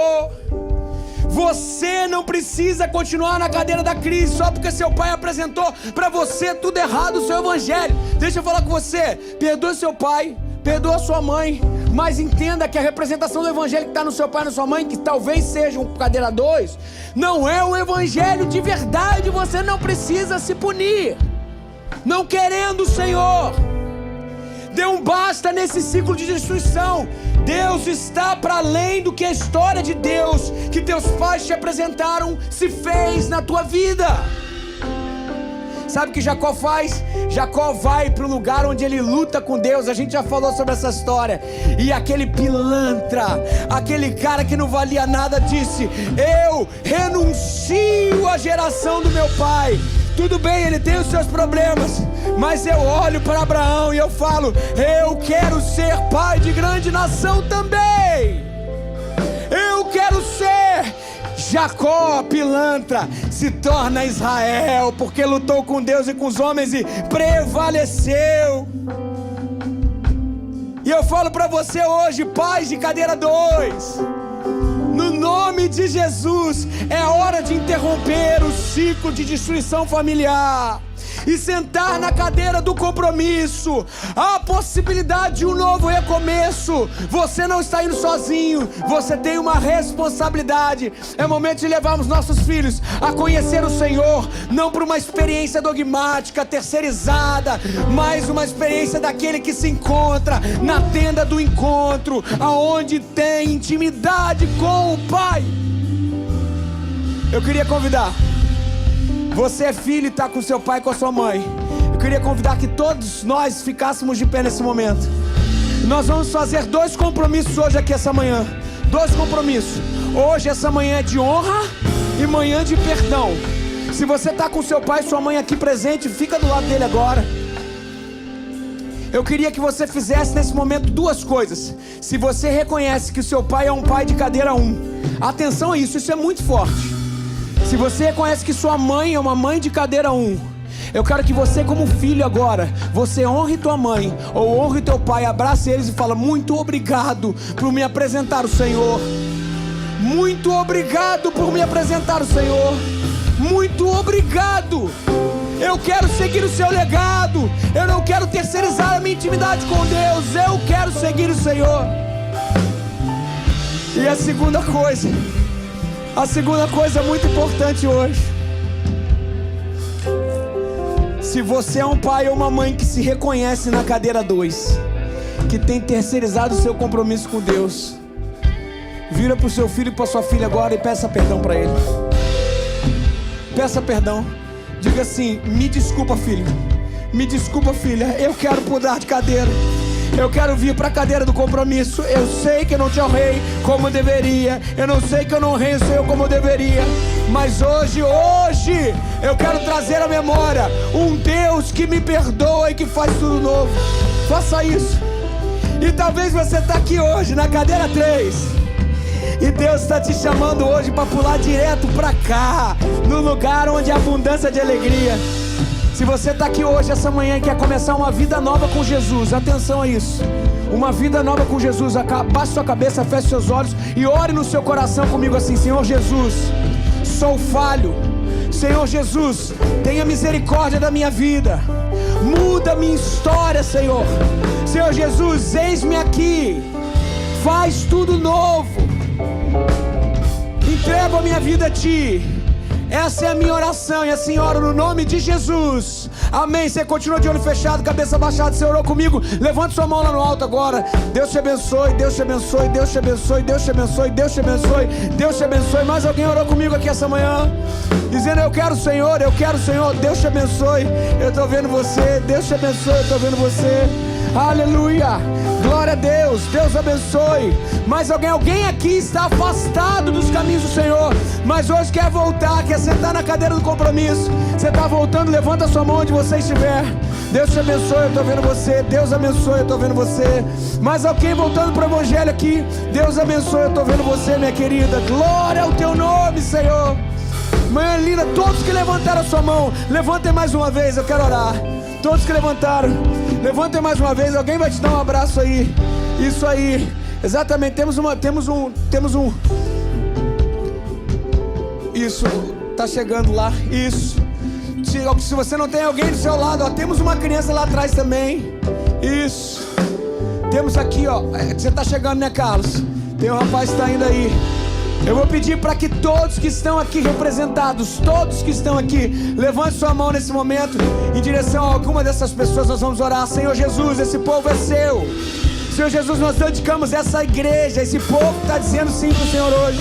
Você não precisa continuar na cadeira da crise só porque seu pai apresentou para você tudo errado, o seu evangelho. Deixa eu falar com você, perdoa seu pai, perdoa sua mãe, mas entenda que a representação do evangelho que está no seu pai e na sua mãe, que talvez seja um cadeira 2, não é o evangelho de verdade. Você não precisa se punir, não querendo o Senhor. Dê um basta nesse ciclo de destruição. Deus está para além do que a história de Deus que teus pais te apresentaram se fez na tua vida. Sabe o que Jacó faz? Jacó vai para o lugar onde ele luta com Deus. A gente já falou sobre essa história. E aquele pilantra, aquele cara que não valia nada, disse: eu renuncio à geração do meu pai. Tudo bem, ele tem os seus problemas, mas eu olho para Abraão e eu falo: eu quero ser pai de grande nação também. Eu quero ser Jacó, pilantra, se torna Israel, porque lutou com Deus e com os homens e prevaleceu. E eu falo para você hoje, pais de cadeira 2, no nome de Jesus, é hora de interromper o ciclo de destruição familiar e sentar na cadeira do compromisso. Há a possibilidade de um novo recomeço. Você não está indo sozinho, você tem uma responsabilidade. É momento de levarmos nossos filhos a conhecer o Senhor, não por uma experiência dogmática, terceirizada, mas uma experiência daquele que se encontra na tenda do encontro, aonde tem intimidade com o Pai. Eu queria convidar, você é filho e está com seu pai e com a sua mãe, eu queria convidar que todos nós ficássemos de pé nesse momento. Nós vamos fazer 2 compromissos hoje aqui essa manhã. 2 compromissos. Hoje essa manhã é de honra e manhã de perdão. Se você está com seu pai e sua mãe aqui presente, fica do lado dele agora. Eu queria que você fizesse nesse momento 2 coisas. Se você reconhece que o seu pai é um pai de cadeira 1, atenção a isso é muito forte. Se você reconhece que sua mãe é uma mãe de cadeira 1, eu quero que você, como filho agora, você honre tua mãe ou honre teu pai, abrace eles e fala: muito obrigado por me apresentar o Senhor. Muito obrigado por me apresentar o Senhor. Muito obrigado. Eu quero seguir o seu legado. Eu não quero terceirizar a minha intimidade com Deus. Eu quero seguir o Senhor. E a segunda coisa muito importante hoje. Se você é um pai ou uma mãe que se reconhece na cadeira 2, que tem terceirizado o seu compromisso com Deus, vira para o seu filho e para sua filha agora e peça perdão para ele. Peça perdão. Diga assim: me desculpa, filho. Me desculpa, filha. Eu quero mudar de cadeira. Eu quero vir para a cadeira do compromisso. Eu sei que eu não te honrei como eu deveria. Eu não sei que eu não honrei o Senhor como eu deveria. Mas hoje eu quero trazer à memória um Deus que me perdoa e que faz tudo novo. Faça isso. E talvez você está aqui hoje na cadeira 3 e Deus está te chamando hoje para pular direto para cá, no lugar onde há abundância de alegria. Se você está aqui hoje, essa manhã, e quer começar uma vida nova com Jesus, atenção a isso. Uma vida nova com Jesus. Abaixe sua cabeça, feche seus olhos e ore no seu coração comigo assim: Senhor Jesus, sou falho. Senhor Jesus, tenha misericórdia da minha vida. Muda minha história, Senhor. Senhor Jesus, eis-me aqui. Faz tudo novo. Entrego a minha vida a Ti. Essa é a minha oração e assim oro no nome de Jesus. Amém. Você continua de olho fechado, cabeça baixada. Você orou comigo? Levante sua mão lá no alto agora. Deus te abençoe, Deus te abençoe, Deus te abençoe, Deus te abençoe, Deus te abençoe, Deus te abençoe. Mais alguém orou comigo aqui essa manhã, dizendo: eu quero o Senhor, eu quero o Senhor. Deus te abençoe, eu estou vendo você. Deus te abençoe, eu estou vendo você. Aleluia, glória a Deus, Deus abençoe. Mais alguém aqui está afastado dos caminhos do Senhor, mas hoje quer voltar, quer sentar na cadeira do compromisso. Você está voltando, levanta a sua mão onde você estiver. Deus te abençoe, eu estou vendo você. Deus abençoe, eu estou vendo você. Mais alguém voltando para o Evangelho aqui? Deus abençoe, eu estou vendo você, minha querida. Glória ao teu nome, Senhor. Manhã linda, todos que levantaram a sua mão, levantem mais uma vez, eu quero orar. Todos que levantaram, levantem mais uma vez. Alguém vai te dar um abraço aí. Isso aí, exatamente. Temos um. Isso, tá chegando lá. Isso. Se você não tem alguém do seu lado, ó, temos uma criança lá atrás também. Isso. Temos aqui, ó. Você tá chegando, né, Carlos? Tem um rapaz que tá indo aí. Eu vou pedir para que todos que estão aqui representados, todos que estão aqui, levante sua mão nesse momento em direção a alguma dessas pessoas. Nós vamos orar. Senhor Jesus, esse povo é seu. Senhor Jesus, nós dedicamos essa igreja, esse povo que está dizendo sim para o Senhor hoje,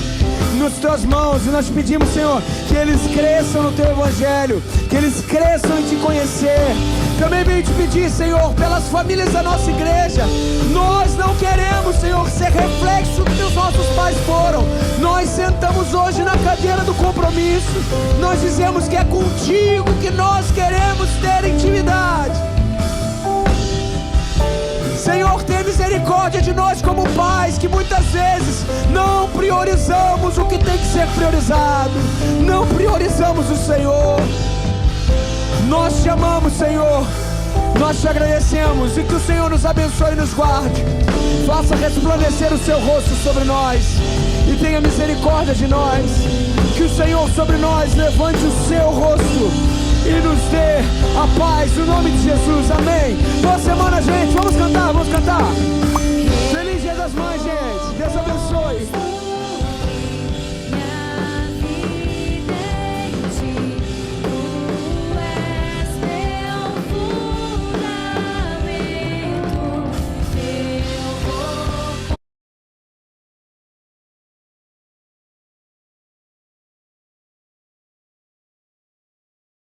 nas tuas mãos. E nós pedimos, Senhor, que eles cresçam no teu evangelho, que eles cresçam em te conhecer. Também venho te pedir, Senhor, pelas famílias da nossa igreja. Nós não queremos, Senhor, ser reflexo do que os nossos pais foram. Nós sentamos hoje na cadeira do compromisso. Nós dizemos que é contigo que nós queremos ter intimidade. Senhor, tem misericórdia misericórdia de nós como pais, que muitas vezes não priorizamos o que tem que ser priorizado, não priorizamos o Senhor. Nós te amamos, Senhor, nós te agradecemos, e que o Senhor nos abençoe e nos guarde, faça resplandecer o seu rosto sobre nós e tenha misericórdia de nós. Que o Senhor sobre nós levante o seu rosto e nos dê a paz, no nome de Jesus, amém. Boa semana, gente, vamos cantar, vamos cantar. Feliz Dia das Mães, gente, Deus abençoe.